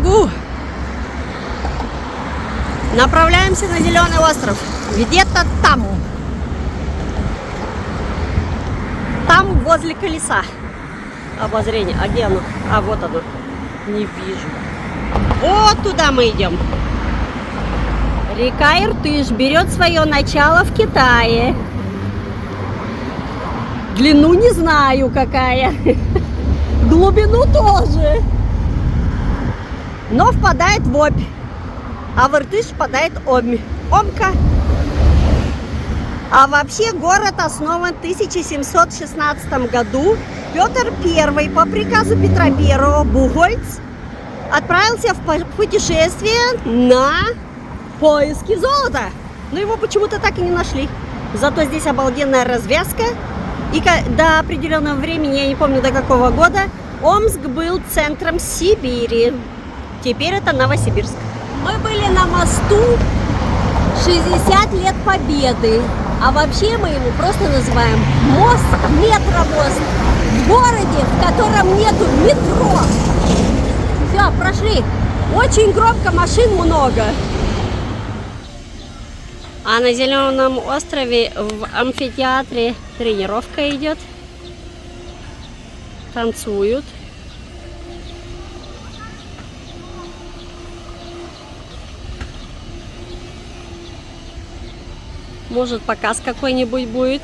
могу. Направляемся на Зеленый остров. Где-то там. Там возле колеса обозрения. А где оно? А вот оно. Не вижу. Вот туда мы идем. Река Иртыш берет свое начало в Китае. Длину не знаю какая. Глубину тоже. Но впадает в Обь. А в Иртыш впадает Обь. Омка. А вообще город основан в 1716 году. Петр I по приказу Петра I Бугольц отправился в путешествие на поиски золота. Но его почему-то так и не нашли. Зато здесь обалденная развязка. И до определенного времени, я не помню до какого года, Омск был центром Сибири. Теперь это Новосибирск. Мы были на мосту 60 лет Победы. А вообще мы его просто называем мост, метромост. В городе, в котором нету метро. Все, прошли. Очень громко, машин много. А на Зеленом острове в амфитеатре тренировка идет. Танцуют. Может, показ какой-нибудь будет.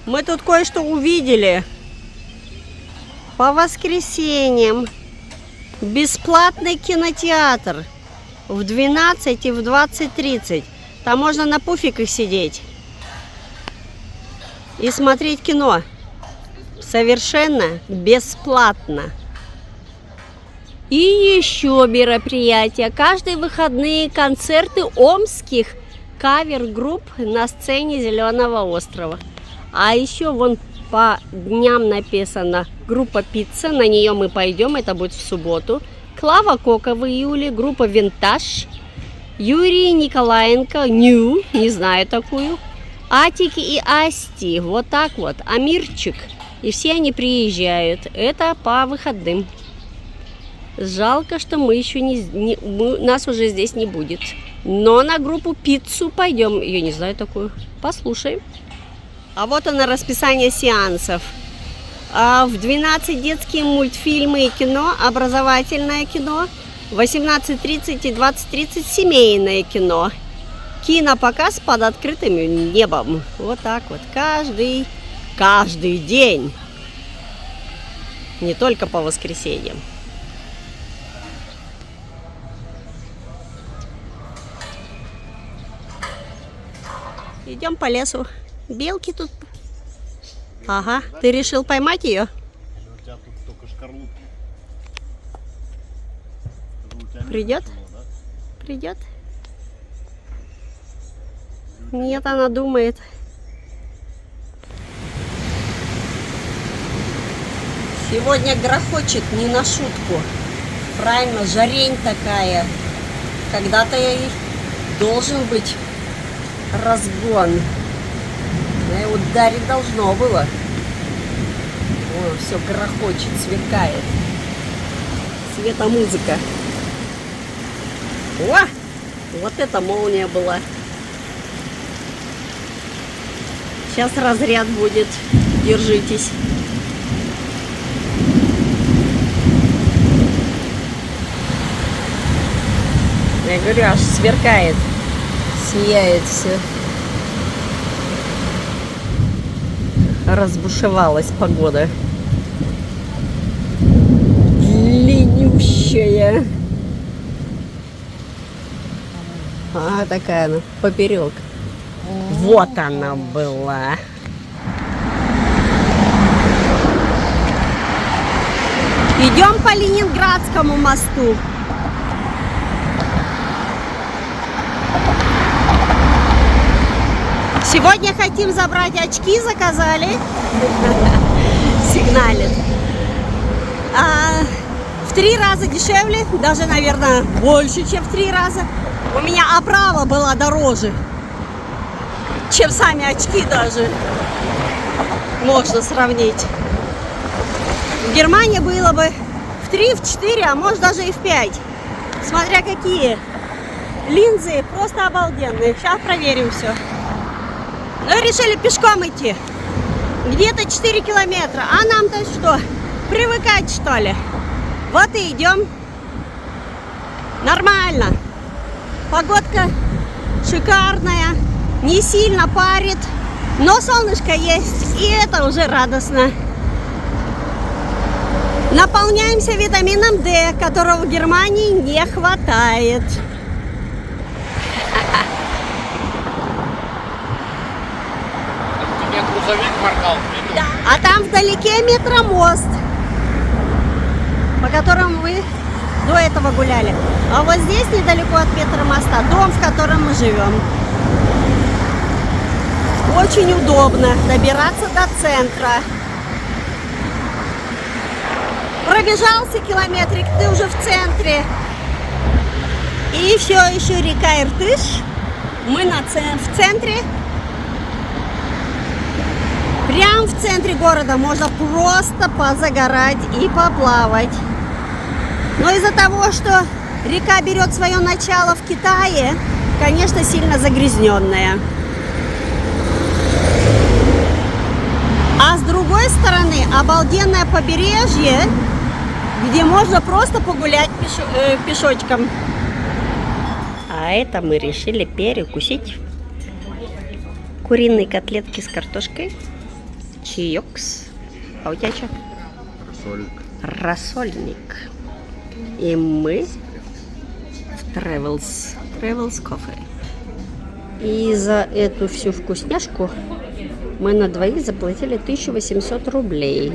Мы тут кое-что увидели. По воскресеньям бесплатный кинотеатр в 12 и в 20:30. Там можно на пуфиках сидеть и смотреть кино. Совершенно бесплатно. И еще мероприятия. Каждые выходные концерты омских кавер-групп на сцене Зеленого острова. А еще вон по дням написано группа Пицца. На нее мы пойдем. Это будет в субботу. Клава Кока в июле. Группа Винтаж. Юрий Николаенко. Нью. Не знаю такую. Атики и Асти. Вот так вот. Амирчик. И все они приезжают. Это по выходным. Жалко, что мы еще нас уже здесь не будет. Но на группу Пиццу пойдем. Я не знаю такую. Послушаем. А вот оно расписание сеансов. В 12 детские мультфильмы и кино, образовательное кино. В 18:30 и 20:30 семейное кино. Кинопоказ под открытым небом. Вот так вот. Каждый день. Не только по воскресеньям. Идем по лесу. Белки тут. Ага. Ты решил поймать ее? У тебя тут только шкарлупки. Придет? Придет? Нет, она думает. Сегодня грохочет не на шутку. Правильно, жарень такая. Когда-то должен быть разгон. И ударить должно было. О, все грохочет, сверкает. Светомузыка. О! Вот это молния была. Сейчас разряд будет. Держитесь. Я говорю, аж сверкает. Сияет все. Разбушевалась погода. Длиннющая. А, такая она, поперек. Вот она была. Идем по Ленинградскому мосту. Сегодня хотим забрать очки, заказали. Сигналит. В 3 раза дешевле, даже, наверное, больше, чем в 3 раза. У меня оправа была дороже, чем сами очки даже. Можно сравнить. В Германии было бы в 3, в 4, а может даже и в 5. Смотря какие. Линзы просто обалденные. Сейчас проверим все. Ну и решили пешком идти. Где-то 4 километра. А нам-то что? Привыкать, что ли? Вот и идем. Нормально. Погодка шикарная. Не сильно парит. Но солнышко есть. И это уже радостно. Наполняемся витамином D, которого в Германии не хватает. Тебе грузовик моргал. Да. А там вдалеке метромост, по которому мы до этого гуляли. А вот здесь, недалеко от метромоста, дом, в котором мы живем. Очень удобно добираться до центра. Пробежался километрик, ты уже в центре. И все еще река Иртыш. Мы в центре. Прямо в центре города можно просто позагорать и поплавать. Но из-за того, что река берет свое начало в Китае, конечно, сильно загрязненная. А с другой стороны, обалденное побережье, где можно просто погулять пешочком. А это мы решили перекусить. Куриные котлетки с картошкой. Чаёкс. А у тебя что? Рассольник. И мы в Travels Coffee. И за эту всю вкусняшку мы на двоих заплатили 1800 рублей.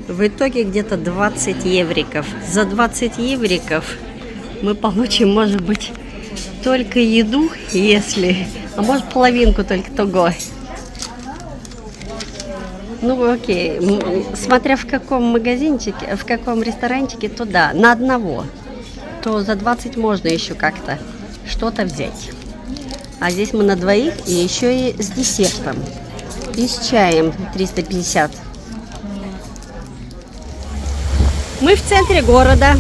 В итоге где-то 20 евриков. За 20 евриков мы получим, может быть, только еду, если... А может, половинку только того. Ну, окей. Смотря в каком магазинчике, в каком ресторанчике, то да, на одного. То за 20 можно еще как-то что-то взять. А здесь мы на двоих и еще и с десертом. И с чаем 350. Мы в центре города.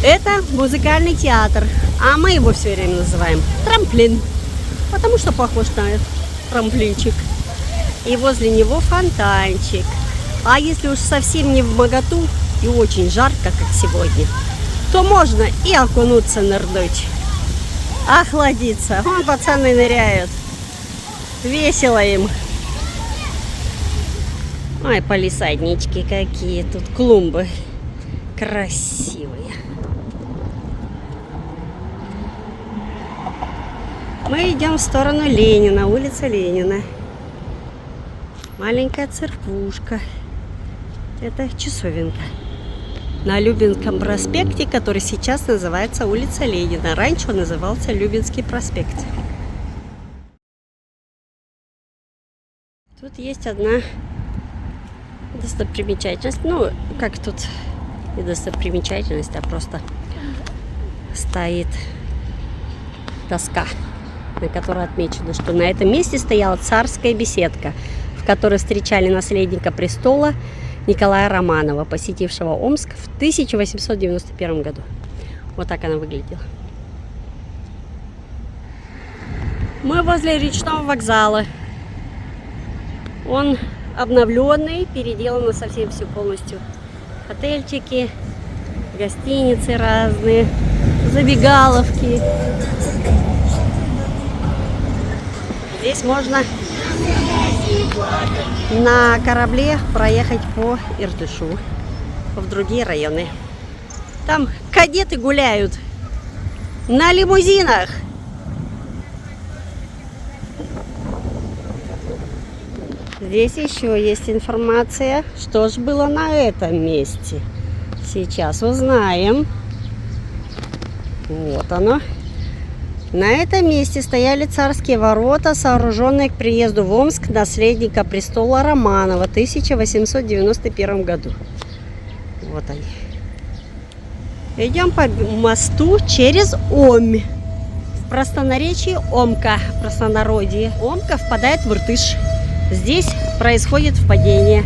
Это музыкальный театр. А мы его все время называем трамплин. Потому что похож на трамплинчик. И возле него фонтанчик. А если уж совсем не вмоготу и очень жарко, как сегодня, то можно и окунуться, нырнуть. Охладиться. Вон пацаны ныряют. Весело им. Ой, палисаднички какие тут, клумбы красивые. Мы идем в сторону Ленина, улица Ленина. Маленькая церквушка. Это часовенка. На Любинском проспекте, который сейчас называется улица Ленина. Раньше он назывался Любинский проспект. Тут есть одна достопримечательность. Ну, как тут не достопримечательность, а просто стоит доска, на которой отмечено, что на этом месте стояла царская беседка, в которой встречали наследника престола Николая Романова, посетившего Омск в 1891 году. Вот так она выглядела. Мы возле речного вокзала. Он обновленный, переделано совсем все полностью. Отельчики, гостиницы разные, забегаловки. Здесь можно на корабле проехать по Иртышу в другие районы. Там кадеты гуляют на лимузинах. Здесь еще есть информация, что же было на этом месте. Сейчас узнаем. Вот оно. На этом месте стояли царские ворота, сооруженные к приезду в Омск наследника престола Романова в 1891 году. Вот они. Идем по мосту через Омь. В простонаречии Омка, в простонародье. Омка впадает в Иртыш. Здесь происходит впадение.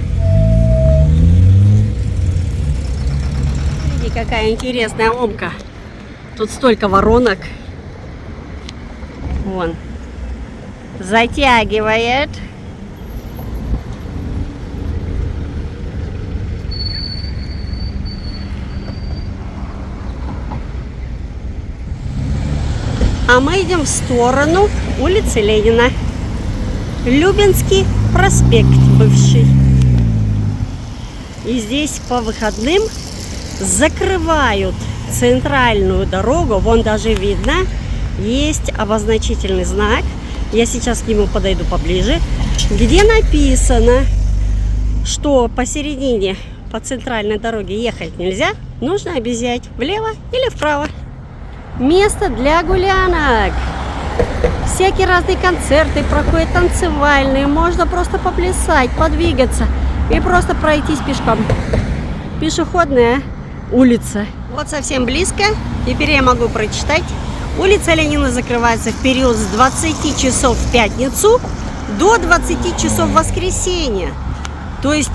Смотрите, какая интересная Омка. Тут столько воронок. Вон. Затягивает. А мы идем в сторону улицы Ленина. Любинский проспект бывший. И здесь по выходным закрывают центральную дорогу. Вон даже видно, есть обозначительный знак. Я сейчас к нему подойду поближе, где написано, что посередине по центральной дороге ехать нельзя. Нужно объезжать влево или вправо. Место для гулянок. Всякие разные концерты проходят, танцевальные. Можно просто поплясать, подвигаться и просто пройтись пешком. Пешеходная улица. Вот совсем близко. Теперь я могу прочитать. Улица Ленина закрывается в период с 20 часов в пятницу до 20 часов в воскресенье. То есть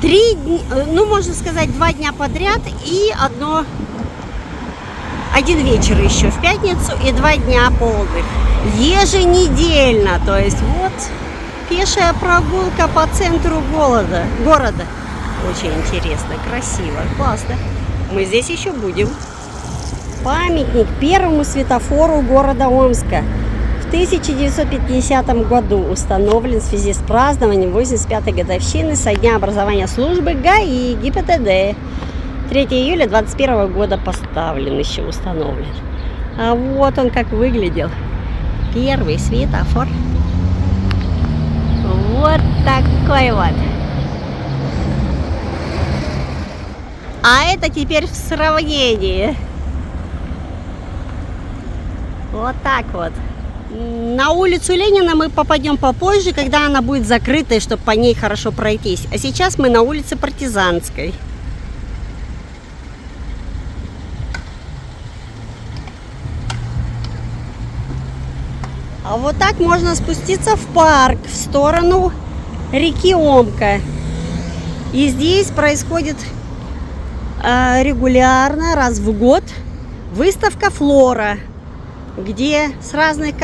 3 дня, ну можно сказать 2 дня подряд и один вечер еще в пятницу и 2 дня полных. Еженедельно. То есть вот пешая прогулка по центру города. Очень интересно, красиво, классно. Мы здесь еще будем. Памятник первому светофору города Омска. В 1950 году установлен в связи с празднованием 85-й годовщины со дня образования службы ГАИ ГИБДД. 3 июля 21 года поставлен, еще установлен. А вот он как выглядел. Первый светофор. Вот такой вот. А это теперь в сравнении. Вот так вот. На улицу Ленина мы попадем попозже, когда она будет закрытой, чтобы по ней хорошо пройтись. А сейчас мы на улице Партизанской. А вот так можно спуститься в парк в сторону реки Омка. И здесь происходит регулярно, раз в год, выставка «Флора», где с разных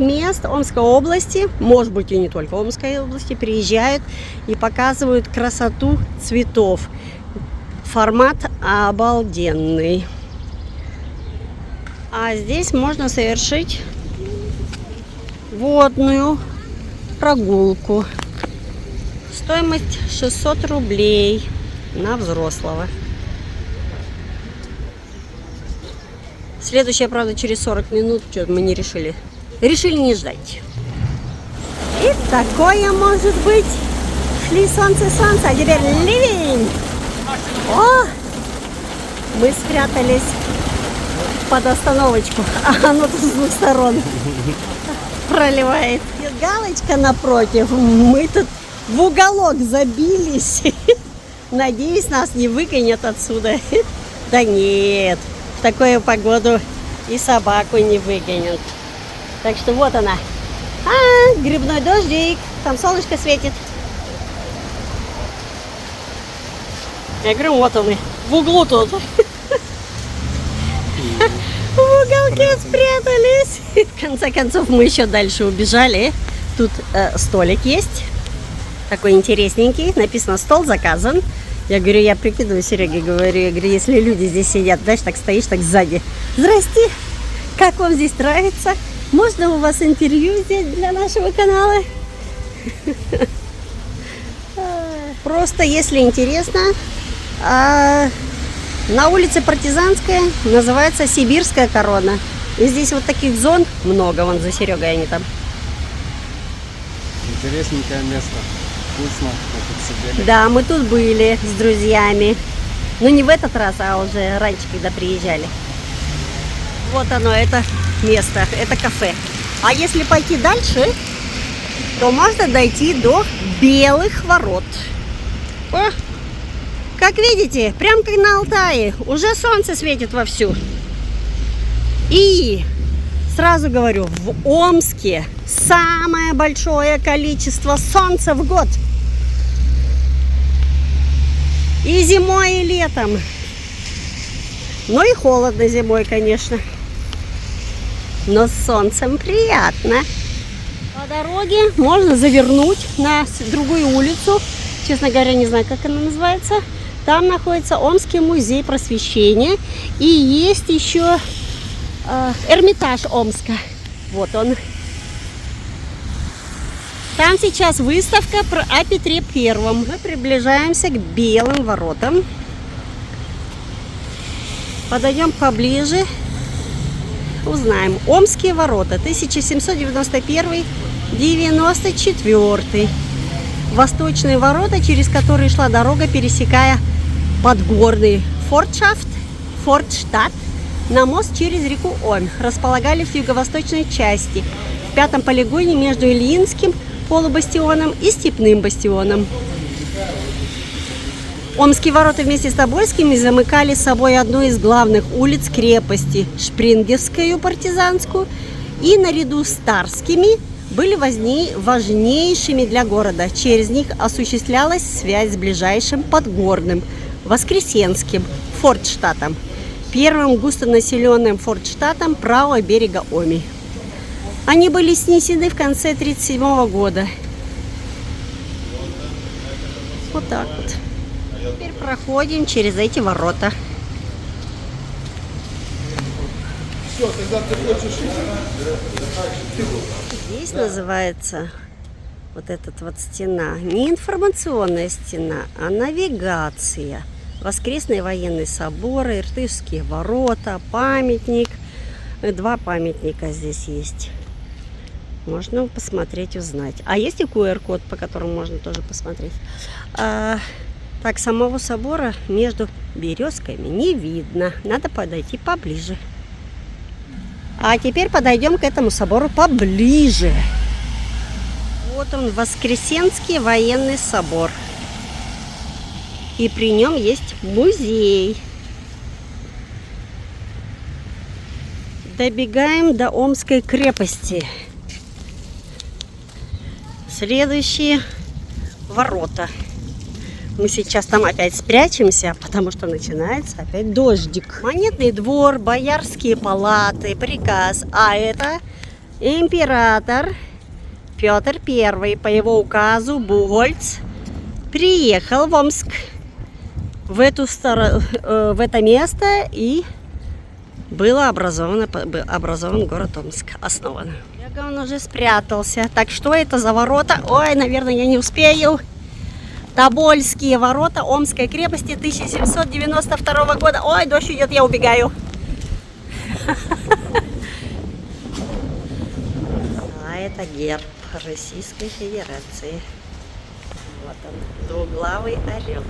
мест Омской области, может быть и не только Омской области, приезжают и показывают красоту цветов. Формат обалденный. А здесь можно совершить водную прогулку. Стоимость 600 рублей на взрослого. Следующая, правда, через 40 минут. Что-то мы не решили. Решили не ждать. И такое может быть. Шли солнце, а теперь ливень. О! Мы спрятались под остановочку. А оно тут с двух сторон проливает. И галочка напротив. Мы тут в уголок забились. Надеюсь, нас не выгонят отсюда. Да нет. В такую погоду и собаку не выгонят. Так что вот она. Грибной дождик. Там солнышко светит. Я говорю, вот он и в углу тут. В уголке спрятались. В конце концов мы еще дальше убежали. Тут столик есть. Такой интересненький. Написано «Стол заказан». Я говорю, я прикидываю Сереге, говорю, если люди здесь сидят, знаешь, так стоишь, так сзади. Здрасте, как вам здесь нравится? Можно у вас интервью здесь для нашего канала? Просто, если интересно, на улице Партизанская называется Сибирская корона. И здесь вот таких зон много, вон за Серегой они там. Интересненькое место. Вкусно, мы тут сидели. Да, мы тут были с друзьями. Ну, не в этот раз, а уже раньше, когда приезжали. Вот оно, это место, это кафе. А если пойти дальше, то можно дойти до Белых ворот. О, как видите, прям как на Алтае, уже солнце светит вовсю. И сразу говорю, в Омске самое большое количество солнца в год. И зимой, и летом. Ну и холодно зимой, конечно. Но с солнцем приятно. По дороге можно завернуть на другую улицу. Честно говоря, не знаю, как она называется. Там находится Омский музей просвещения. И есть еще Эрмитаж Омска. Вот он. Там сейчас выставка о Петре Первом. Мы приближаемся к Белым воротам. Подойдем поближе. Узнаем. Омские ворота. 1791-94. Восточные ворота, через которые шла дорога, пересекая Подгорный Фортштадт на мост через реку Омь. Располагались в юго-восточной части, в пятом полигоне между Ильинским полубастионом и Степным бастионом. Омские ворота вместе с Тобольскими замыкали собой одну из главных улиц крепости, Шпрингерскую партизанскую, и наряду с Тарскими были важнейшими для города. Через них осуществлялась связь с ближайшим Подгорным, Воскресенским Фортштадтом, первым густонаселенным Фортштадтом правого берега Оми. Они были снесены в конце 1937 года. Вот так вот. Теперь проходим через эти ворота. Все, тогда ты хочешь Здесь называется вот эта вот стена не информационная стена, а навигация. Воскресный военный собор, Иртышские ворота, памятник. 2 памятника здесь есть. Можно посмотреть, узнать. А есть и QR-код, по которому можно тоже посмотреть. Так, самого собора между березками не видно. Надо подойти поближе. А теперь подойдем к этому собору поближе. Вот он, Воскресенский военный собор. И при нем есть музей. Добегаем до Омской крепости. Следующие ворота. Мы сейчас там опять спрячемся, потому что начинается опять дождик. Монетный двор, боярские палаты, приказ. А это император Петр I. По его указу Бугольц приехал в Омск, в это место, и был образован город Омск, основан. Он уже спрятался. Так, что это за ворота? Ой, наверное, я не успею. Тобольские ворота Омской крепости 1792 года. Ой, дождь идет, я убегаю. А это герб Российской Федерации. Вот он, двуглавый орел.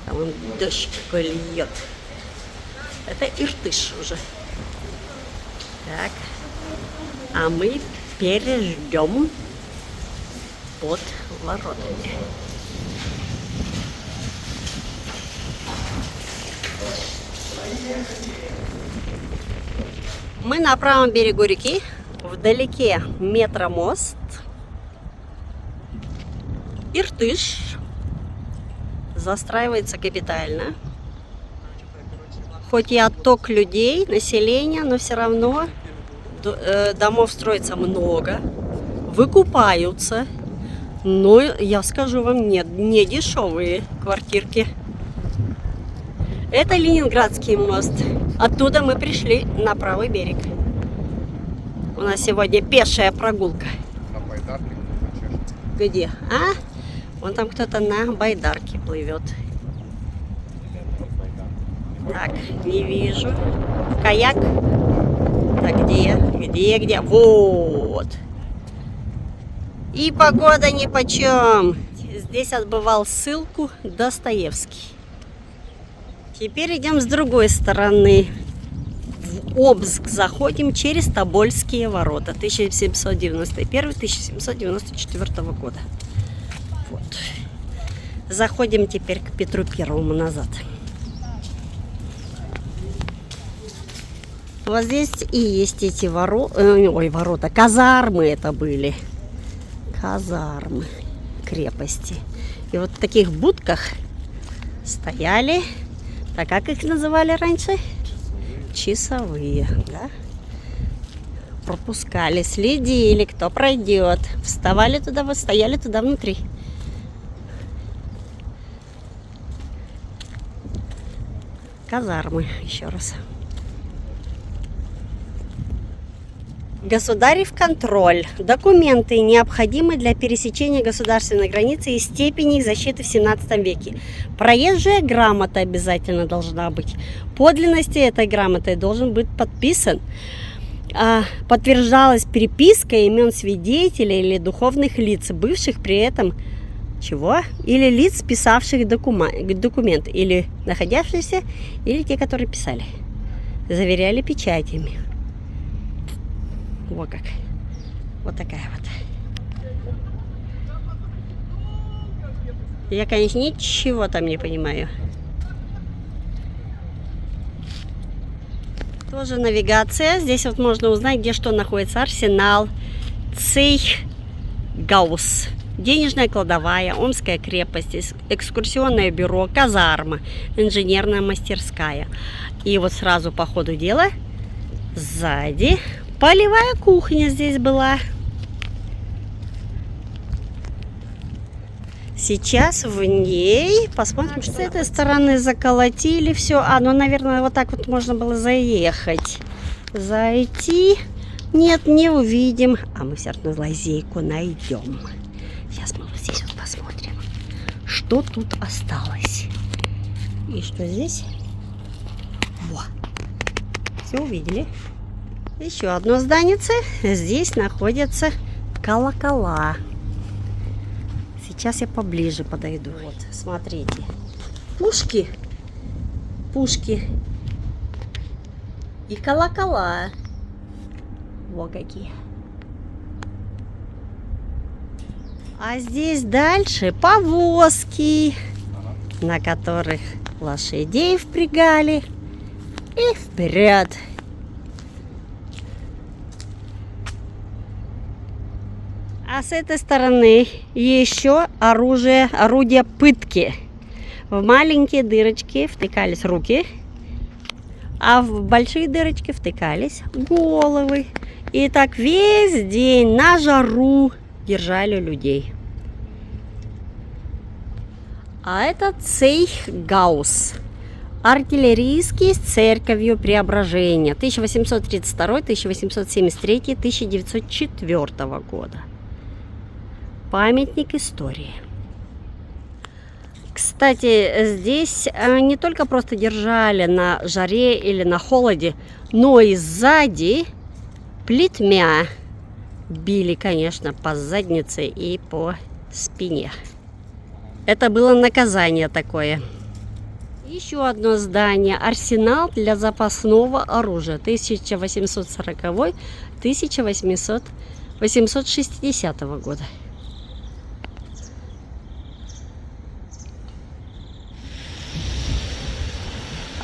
Там он дождь какой льет. Это Иртыш уже. Так, а мы переждем под воротами. Мы на правом берегу реки, вдалеке метромост, Иртыш, застраивается капитально. Хоть и отток людей, населения, но все равно домов строится много, выкупаются. Но я скажу вам, нет, не дешевые квартирки. Это Ленинградский мост. Оттуда мы пришли на правый берег. У нас сегодня пешая прогулка. на байдарке? Где? А? Вон там кто-то на байдарке плывет. Так, не вижу. Каяк. Так, где? Где? Вот. И погода нипочем. Здесь отбывал ссылку Достоевский. Теперь идем с другой стороны. В Омск заходим через Тобольские ворота 1791-1794 года. Вот. Заходим теперь к Петру Первому назад. Вот здесь и есть эти ворота. Казармы это были. Казармы крепости. И вот в таких будках стояли, так как их называли раньше? Часовые, да? Пропускали, следили, кто пройдет. Вставали туда, вот стояли туда внутри. Казармы, еще раз. Государев контроль. Документы, необходимые для пересечения государственной границы и степени их защиты в 17 веке. Проезжая грамота обязательно должна быть. Подлинности этой грамоты должен быть подписан. Подтверждалась переписка имен свидетелей или духовных лиц, бывших при этом чего? Или лиц, писавших документ, или находящихся, или те, которые писали. Заверяли печатями. Вот как. Вот такая вот. Я, конечно, ничего там не понимаю. Тоже навигация. Здесь вот можно узнать, где что находится. Арсенал, Цейхгаус, денежная кладовая, Омская крепость, экскурсионное бюро, казарма, инженерная мастерская. И вот сразу по ходу дела сзади полевая кухня здесь была. Сейчас в ней, посмотрим, что с этой стороны заколотили все. Ну, наверное, вот так вот можно было заехать. Зайти. Нет, не увидим. А мы все равно лазейку найдем. Сейчас мы вот здесь вот посмотрим, что тут осталось. И что здесь? Во. Все увидели. Еще одно зданице. Здесь находятся колокола. Сейчас я поближе подойду. Вот, смотрите. Пушки. Пушки. И колокола. Вот какие. А здесь дальше повозки, на которых лошадей впрягали. И вперед. А с этой стороны еще орудие пытки. В маленькие дырочки втыкались руки, а в большие дырочки втыкались головы. И так весь день на жару держали людей. А это Цейхгаус. Артиллерийский с церковью Преображения. 1832, 1873, 1904 года. Памятник истории. Кстати, здесь не только просто держали на жаре или на холоде, но и сзади плетьмя били, конечно, по заднице и по спине. Это было наказание такое. Еще одно здание. Арсенал для запасного оружия. 1840-1860 года.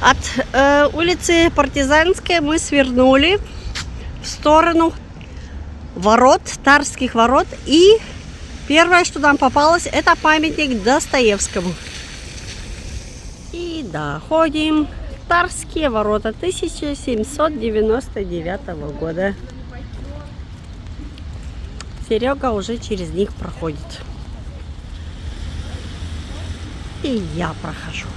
От улицы Партизанской мы свернули в сторону ворот, Тарских ворот. И первое, что нам попалось, это памятник Достоевскому. И доходим. Тарские ворота 1799 года. Серега уже через них проходит. И я прохожу.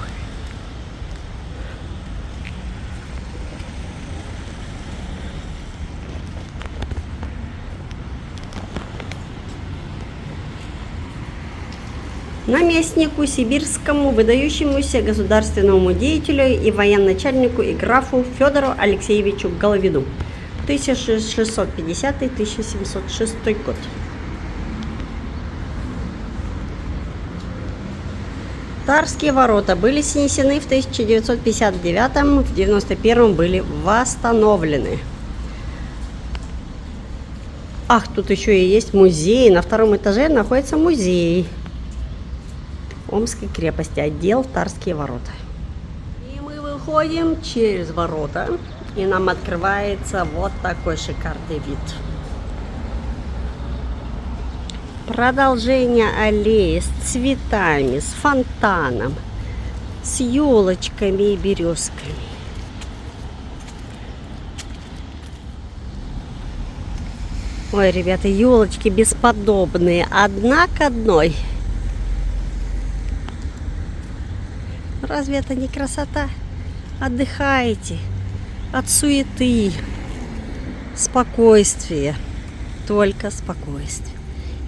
Наместнику сибирскому, выдающемуся государственному деятелю и военачальнику и графу Федору Алексеевичу Головину. 1650-1706 год. Тарские ворота были снесены в 1959-м, в 1991-м были восстановлены. Ах, тут еще и есть музей. На втором этаже находится музей Омской крепости, отдел Тарские ворота. И мы выходим через ворота, и нам открывается вот такой шикарный вид. Продолжение аллеи с цветами, с фонтаном, с елочками и березками. Ой, ребята, елочки бесподобные, одна к одной. Разве это не красота? Отдыхаете от суеты, спокойствие, только спокойствие.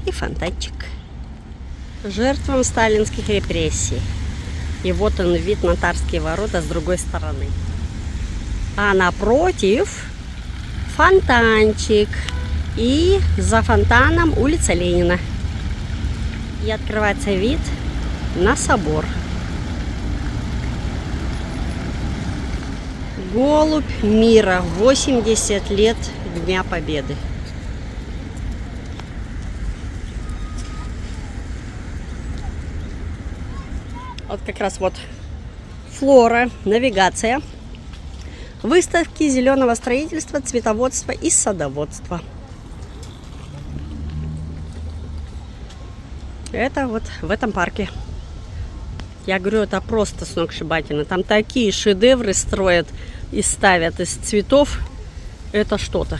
И фонтанчик. Жертвам сталинских репрессий. И вот он, вид на Тарские ворота с другой стороны. А напротив фонтанчик. И за фонтаном улица Ленина. И открывается вид на собор. Голубь мира. 80 лет Дня Победы. Вот как раз вот флора, навигация, выставки зеленого строительства, цветоводства и садоводства. Это вот в этом парке. Я говорю, это просто сногсшибательно. Там такие шедевры строят и ставят из цветов. Это что-то.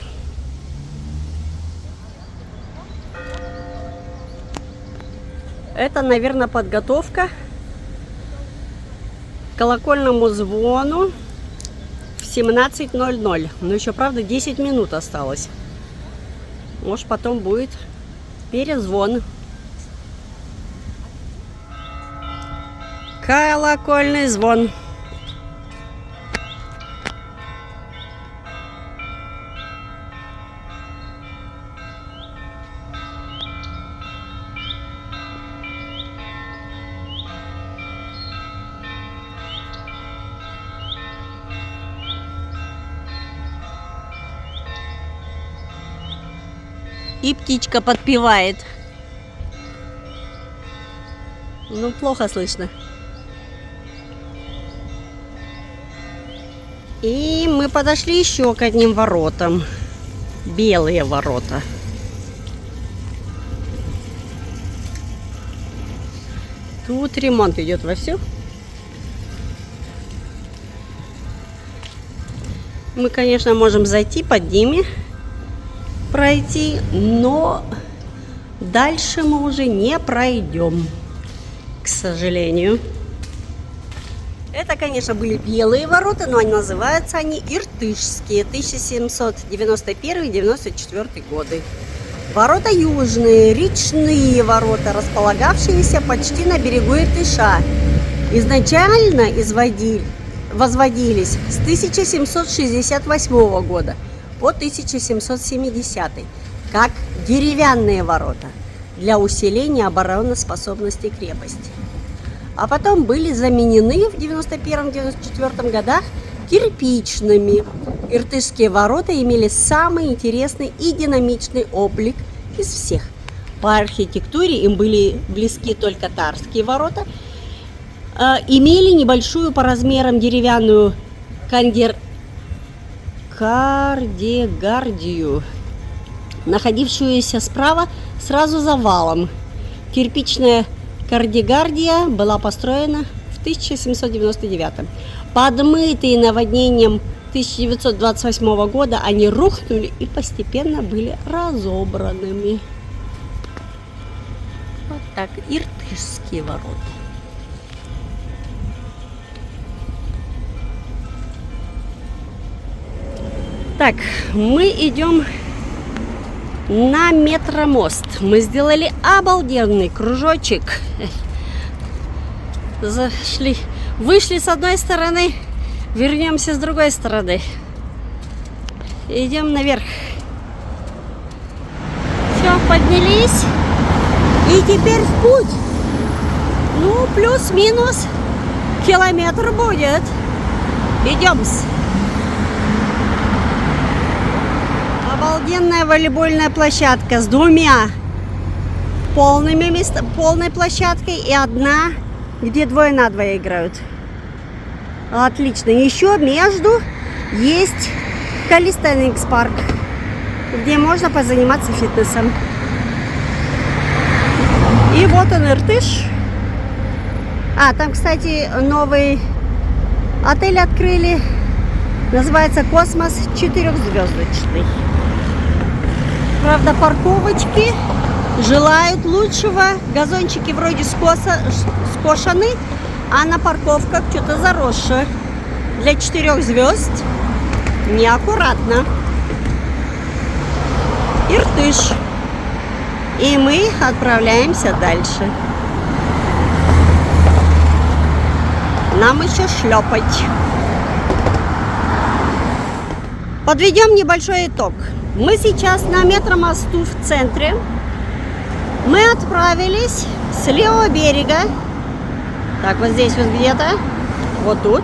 Это, наверное, подготовка к колокольному звону в 17:00. Но еще, правда, 10 минут осталось. Может, потом будет перезвон. Колокольный звон. И птичка подпевает. Ну, плохо слышно. И мы подошли еще к одним воротам. Белые ворота. Тут ремонт идет вовсю. Мы, конечно, можем зайти под ними, пройти, но дальше мы уже не пройдем, к сожалению. Это, конечно, были белые ворота, но называются они Иртышские, 1791-94 годы. Ворота южные, речные ворота, располагавшиеся почти на берегу Иртыша. Изначально возводились с 1768 года по 1770, как деревянные ворота для усиления обороноспособности крепости. А потом были заменены в 91-94 годах кирпичными. Иртышские ворота имели самый интересный и динамичный облик из всех. По архитектуре им были близки только Тарские ворота. Имели небольшую по размерам деревянную кардегардию, находившуюся справа сразу за валом. Кирпичная кардегардия была построена в 1799. Подмытые наводнением 1928 года, они рухнули и постепенно были разобранными. Вот так, Иртышские ворота. Так, мы идем на метромост. Мы сделали обалденный кружочек. Зашли, вышли с одной стороны, вернемся с другой стороны. Идем наверх. Все, поднялись. И теперь в путь. Ну, плюс-минус километр будет. Идем-с. Обалденная волейбольная площадка с двумя полной площадкой и одна, где 2 на 2 играют. Отлично. Еще между есть калистеникс парк, где можно позаниматься фитнесом. И вот он, Иртыш. А, там, кстати, новый отель открыли. Называется «Космос», 4-звездочный. Правда, парковочки желают лучшего. Газончики вроде скошены, а на парковках что-то заросшее. Для 4 звезд неаккуратно. Иртыш. И мы отправляемся дальше. Нам еще шлепать. Подведем небольшой итог. Мы сейчас на метромосту в центре. Мы отправились с левого берега. Так, вот здесь вот где-то. Вот тут.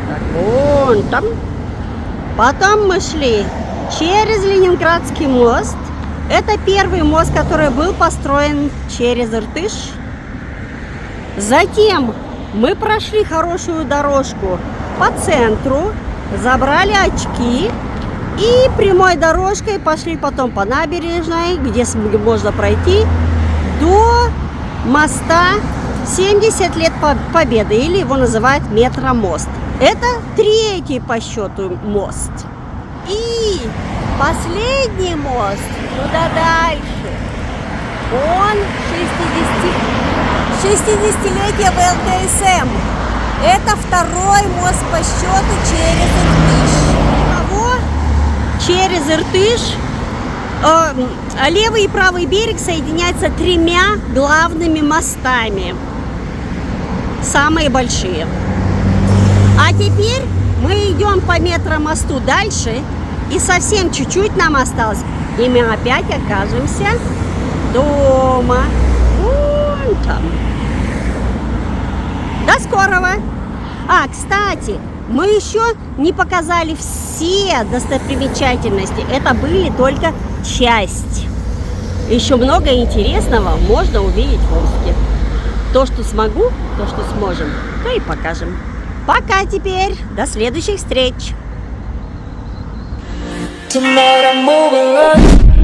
Так, вон там. Потом мы шли через Ленинградский мост. Это первый мост, который был построен через Иртыш. Затем мы прошли хорошую дорожку по центру, забрали очки и прямой дорожкой пошли потом по набережной, где можно пройти до моста 70 лет Победы, или его называют метромост. Это 3-й по счету мост. И последний мост туда дальше. Он 60-летие ВЛКСМ. Это 2-й мост по счету через Иртыш. Через Иртыш левый и правый берег соединяются 3 главными мостами. Самые большие. А теперь мы идем по метромосту дальше. И совсем чуть-чуть нам осталось. И мы опять оказываемся дома. Вон там. До скорого! А, кстати, мы еще не показали все достопримечательности. Это были только часть. Еще много интересного можно увидеть в Омске. То, что смогу, то, что сможем, то и покажем. Пока теперь. До следующих встреч. Tonight I'm moving like